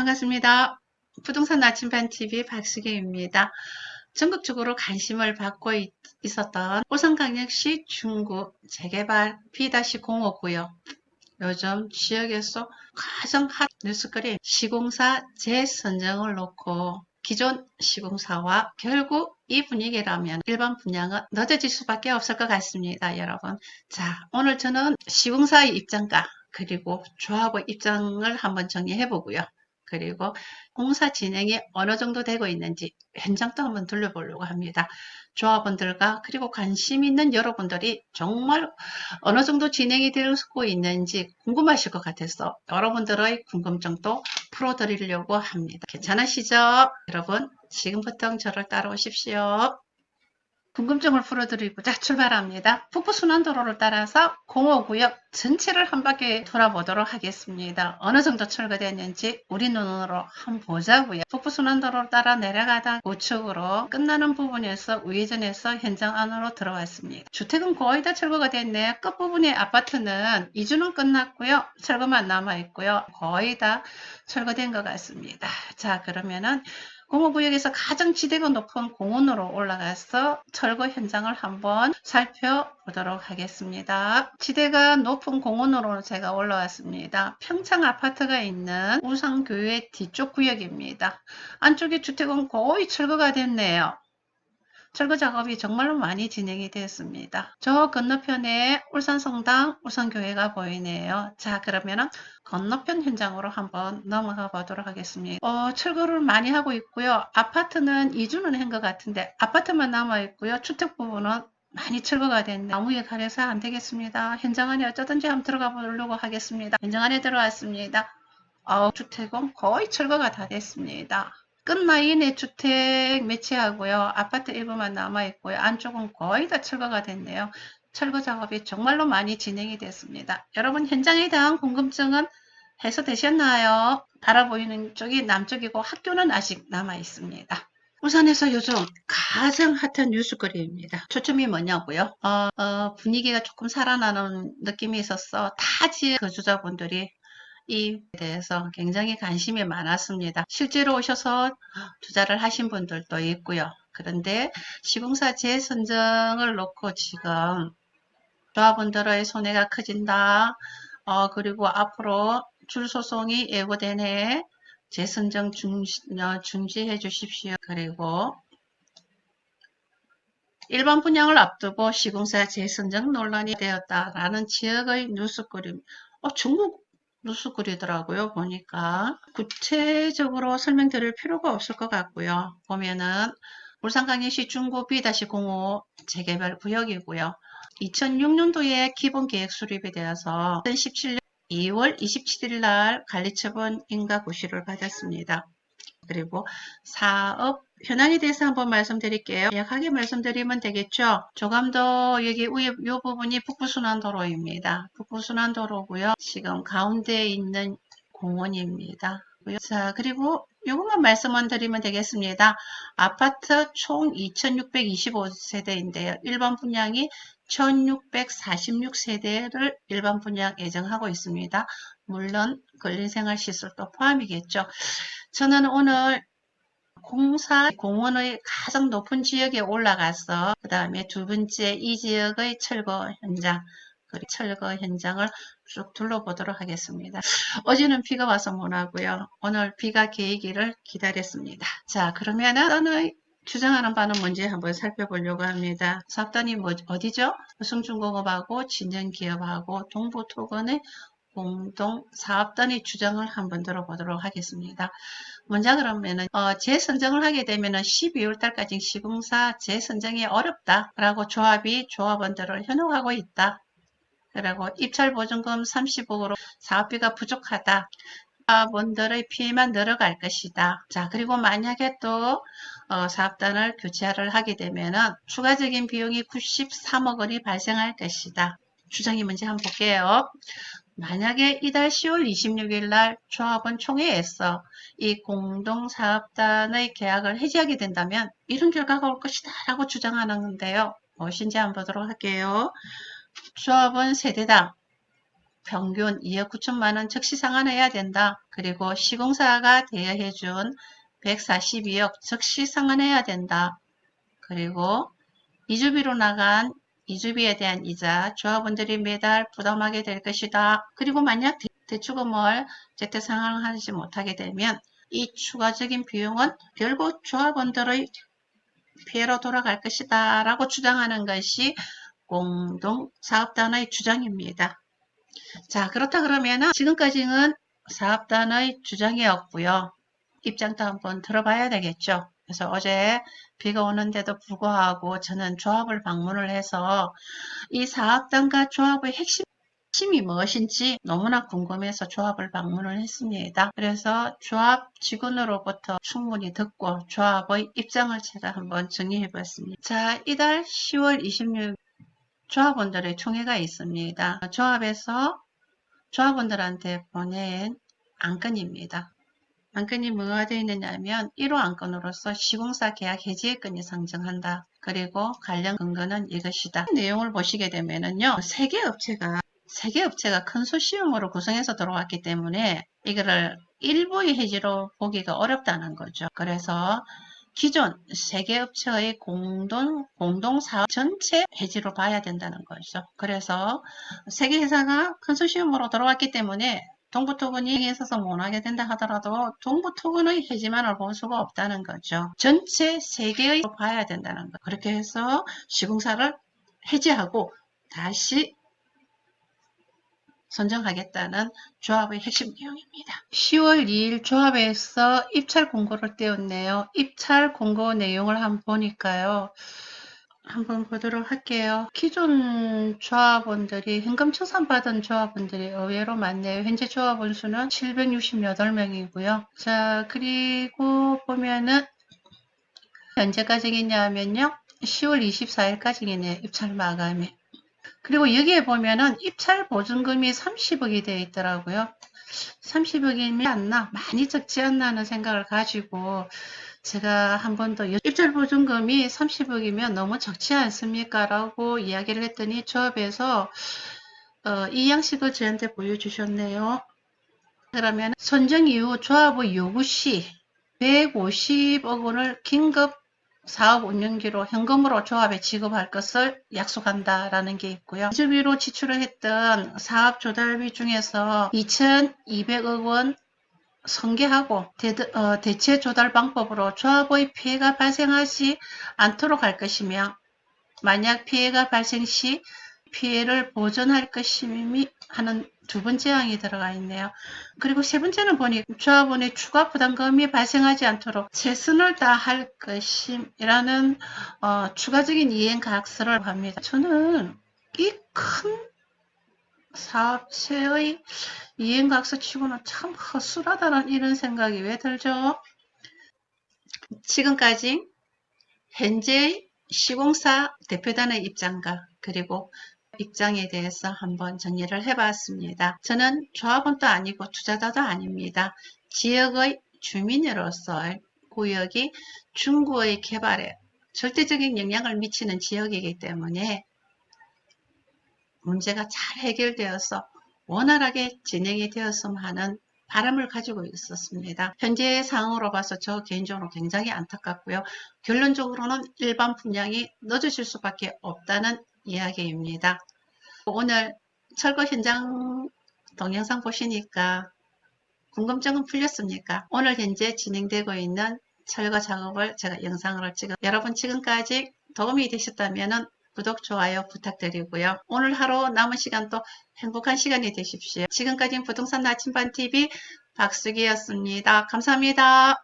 반갑습니다. 부동산 나침반 TV 박수경입니다. 전국적으로 관심을 받고 있었던 울산광역시 중구 재개발 B-05구역, 요즘 지역에서 가장 핫 뉴스거리 시공사 재선정을 놓고 기존 시공사와 결국 이 분위기라면 일반 분양은 늦어질 수밖에 없을 것 같습니다, 여러분. 자, 오늘 저는 시공사의 입장과 그리고 조합의 입장을 한번 정리해 보고요. 그리고 공사 진행이 어느 정도 되고 있는지 현장도 한번 둘러보려고 합니다. 조합원들과 그리고 관심 있는 여러분들이 정말 어느 정도 진행이 되고 있는지 궁금하실 것 같아서 여러분들의 궁금증도 풀어드리려고 합니다. 괜찮으시죠? 여러분, 지금부터 저를 따라오십시오. 궁금증을 풀어드리고자 출발합니다. 북부순환도로를 따라서 공호구역 전체를 한 바퀴 돌아보도록 하겠습니다. 어느 정도 철거됐는지 우리 눈으로 한번 보자고요. 북부순환도로를 따라 내려가다 우측으로 끝나는 부분에서 우회전해서 현장 안으로 들어왔습니다. 주택은 거의 다 철거가 됐네요. 끝부분의 아파트는 이주는 끝났고요. 철거만 남아있고요. 거의 다 철거된 것 같습니다. 자, 그러면은 공호구역에서 가장 지대가 높은 공원으로 올라가서 철거 현장을 한번 살펴보도록 하겠습니다. 지대가 높은 공원으로 제가 올라왔습니다. 평창 아파트가 있는 우상교회 뒤쪽 구역입니다. 안쪽에 주택은 거의 철거가 됐네요. 철거 작업이 정말로 많이 진행이 되었습니다. 저 건너편에 울산성당, 울산교회가 보이네요. 자, 그러면은 건너편 현장으로 한번 넘어가 보도록 하겠습니다. 철거를 많이 하고 있고요. 아파트는 이주는 한 것 같은데 아파트만 남아 있고요. 주택 부분은 많이 철거가 됐네. 나무에 가려서 안 되겠습니다. 현장 안에 어쩌든지 한번 들어가 보려고 하겠습니다. 현장 안에 들어왔습니다. 주택은 거의 철거가 다 됐습니다. 끝라인에 주택 매치하고요. 아파트 일부만 남아있고요. 안쪽은 거의 다 철거가 됐네요. 철거 작업이 정말로 많이 진행이 됐습니다. 여러분 현장에 대한 궁금증은 해소되셨나요? 바라보이는 쪽이 남쪽이고 학교는 아직 남아있습니다. 울산에서 요즘 가장 핫한 뉴스거리입니다. 초점이 뭐냐고요? 분위기가 조금 살아나는 느낌이 있었어. 타지의 거주자분들이 이 대해서 굉장히 관심이 많았습니다. 실제로 오셔서 투자를 하신 분들도 있고요. 그런데 시공사 재선정을 놓고 지금 조합원들의 손해가 커진다. 그리고 앞으로 줄소송이 예고되네. 재선정 중지해 주십시오. 그리고 일반 분양을 앞두고 시공사 재선정 논란이 되었다라는 지역의 뉴스거리. 중국 뉴스거리더라고요. 보니까 구체적으로 설명드릴 필요가 없을 것 같고요. 보면은 울산광역시 중구 B-05 재개발 구역이고요. 2006년도에 기본계획 수립에 대해서 2017년 2월 27일 날 관리처분 인가 고시를 받았습니다. 그리고 사업 현황에 대해서 한번 말씀드릴게요. 약하게 말씀드리면 되겠죠. 조감도 여기 위에 이 부분이 북부순환도로입니다. 북부순환도로고요. 지금 가운데에 있는 공원입니다. 자, 그리고 이것만 말씀만 드리면 되겠습니다. 아파트 총 2625세대인데요. 일반 분양이 1646세대를 일반 분양 예정하고 있습니다. 물론 근린생활시설도 포함이겠죠. 저는 오늘 공원의 가장 높은 지역에 올라가서 그 다음에 두 번째 이 지역의 철거 현장, 그리고 철거 현장을 쭉 둘러보도록 하겠습니다. 어제는 비가 와서 못하고요. 오늘 비가 개이기를 기다렸습니다. 자, 그러면은 저는 주장하는 바는 뭔지 한번 살펴보려고 합니다. 사업단이 어디죠? 성중공업하고 진전기업하고 동부토건의 공동 사업단의 주장을 한번 들어보도록 하겠습니다. 먼저 그러면은 재선정을 하게 되면은 12월 달까지 시공사 재선정이 어렵다라고 조합이 조합원들을 현혹하고 있다. 그리고 입찰보증금 30억으로 사업비가 부족하다. 사업원들의 피해만 늘어갈 것이다. 자, 그리고 만약에 또 사업단을 교체를 하게 되면은 추가적인 비용이 93억 원이 발생할 것이다. 주장이 뭔지 한번 볼게요. 만약에 이달 10월 26일 날 조합원 총회에서 이 공동사업단의 계약을 해지하게 된다면 이런 결과가 올 것이다 라고 주장하는데요. 무엇인지 한번 보도록 할게요. 조합원 세대당 평균 2억 9천만 원 즉시 상환해야 된다. 그리고 시공사가 대여해준 142억 즉시 상환해야 된다. 그리고 이주비로 나간 이주비에 대한 이자 조합원들이 매달 부담하게 될 것이다. 그리고 만약 대출금을 제때 상환하지 못하게 되면 이 추가적인 비용은 결국 조합원들의 피해로 돌아갈 것이다 라고 주장하는 것이 공동사업단의 주장입니다. 자, 그렇다 그러면 지금까지는 사업단의 주장이었고요. 입장도 한번 들어봐야 되겠죠. 그래서 어제 비가 오는데도 불구하고 저는 조합을 방문을 해서 이 사업단과 조합의 핵심이 무엇인지 너무나 궁금해서 조합을 방문을 했습니다. 그래서 조합 직원으로부터 충분히 듣고 조합의 입장을 제가 한번 정리해 봤습니다. 자, 이달 10월 26일 조합원들의 총회가 있습니다. 조합에서 조합원들한테 보낸 안건입니다. 안건이 뭐가 되어 있느냐면 1호 안건으로서 시공사 계약 해지의건이 상정한다. 그리고 관련 근거는 이것이다. 내용을 보시게 되면은요. 세 개 업체가 컨소시엄으로 구성해서 들어왔기 때문에 이거를 일부의 해지로 보기가 어렵다는 거죠. 그래서 기존 세 개 업체의 공동사업 전체 해지로 봐야 된다는 거죠. 그래서 세 개 회사가 컨소시엄으로 들어왔기 때문에 동부토건이 있어서 못하게 된다 하더라도 동부토건의 해지만을 볼 수가 없다는 거죠. 전체 세 개의 봐야 된다는 거. 그렇게 해서 시공사를 해지하고 다시 선정하겠다는 조합의 핵심 내용입니다. 10월 2일 조합에서 입찰 공고를 떼었네요. 입찰 공고 내용을 한번 보니까요. 한번 보도록 할게요. 기존 조합원들이 현금 청산받은 조합원들이 의외로 많네요. 현재 조합원 수는 768명이고요. 자, 그리고 보면은 언제까지겠냐면요. 10월 24일까지겠네요. 입찰 마감이. 그리고 여기에 보면은 입찰 보증금이 30억이 되어 있더라고요. 30억이면 않나? 많이 적지 않나 하는 생각을 가지고 제가 한 번 더 입찰 보증금이 30억이면 너무 적지 않습니까? 라고 이야기를 했더니 조합에서 이 양식을 저한테 보여주셨네요. 그러면 선정 이후 조합의 요구 시 150억 원을 긴급 사업 운영기로 현금으로 조합에 지급할 것을 약속한다라는 게 있고요. 이주비로 지출을 했던 사업 조달비 중에서 2,200억 원 성계하고 대체 조달 방법으로 조합의 피해가 발생하지 않도록 할 것이며 만약 피해가 발생 시 피해를 보전할 것임이 하는 두 번째 항이 들어가 있네요. 그리고 세 번째는 보니 조합원의 추가 부담금이 발생하지 않도록 최선을 다할 것임이라는 추가적인 이행각서를 합니다. 저는 이 큰 사업체의 이행각서 치고는 참 허술하다는 이런 생각이 왜 들죠? 지금까지 현재의 시공사 대표단의 입장과 그리고 입장에 대해서 한번 정리를 해봤습니다. 저는 조합원도 아니고 투자자도 아닙니다. 지역의 주민으로서 구역이 중구의 개발에 절대적인 영향을 미치는 지역이기 때문에 문제가 잘 해결되어서 원활하게 진행이 되었으면 하는 바람을 가지고 있었습니다. 현재의 상황으로 봐서 저 개인적으로 굉장히 안타깝고요. 결론적으로는 일반 분양이 늦어질 수밖에 없다는 이야기입니다. 오늘 철거 현장 동영상 보시니까 궁금증은 풀렸습니까? 오늘 현재 진행되고 있는 철거 작업을 제가 영상으로 찍어 여러분 지금까지 도움이 되셨다면 구독, 좋아요 부탁드리고요. 오늘 하루 남은 시간도 행복한 시간이 되십시오. 지금까지 부동산 나침반TV 박수기였습니다. 감사합니다.